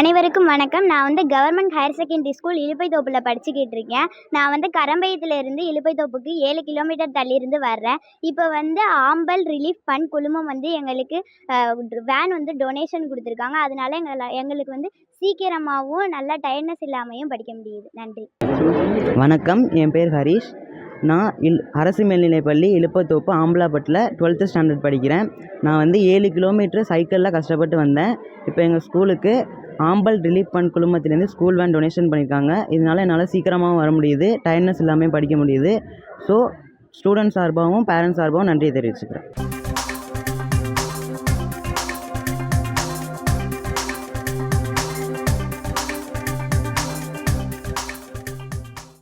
அனைவருக்கும் வணக்கம். நான் வந்து கவர்மெண்ட் ஹையர் செகண்டரி ஸ்கூல் இலுப்பைத்தோப்பில் படிச்சுக்கிட்டு இருக்கேன். நான் வந்து கரம்பயத்துலேருந்து இலுப்பைத்தோப்புக்கு 7 கிலோமீட்டர் தள்ளியிருந்து வர்றேன். இப்போ வந்து ஆம்பல் ரிலீஃப் ஃபண்ட் குழுமம் வந்து எங்களுக்கு வேன் வந்து டொனேஷன் கொடுத்துருக்காங்க. அதனால எங்களுக்கு வந்து சீக்கிரமாகவும் நல்லா டயர்ட்னஸ் இல்லாமையும் படிக்க முடியுது. நன்றி. வணக்கம், என் பேர் ஹரிஷ். நான் அரசு மேல்நிலைப்பள்ளி இலுப்பத்தோப்பு ஆம்பலாப்பட்டில் 12th ஸ்டாண்டர்ட் படிக்கிறேன். நான் வந்து 7 கிலோமீட்டர் சைக்கிளில் கஷ்டப்பட்டு வந்தேன். இப்போ எங்கள் ஸ்கூலுக்கு ஆம்பல் ரிலீஃப் ஃபண்ட் குழுமத்திலேருந்து ஸ்கூல் வேன் டொனேஷன் பண்ணியிருக்காங்க. இதனால் என்னால் சீக்கிரமாகவும் வர முடியுது, டயர்ட்னஸ் இல்லாமல் படிக்க முடியுது. ஸோ ஸ்டூடெண்ட்ஸ் சார்பாகவும் பேரண்ட்ஸ் சார்பாகவும் நன்றியை தெரிவிச்சுக்கிறேன்.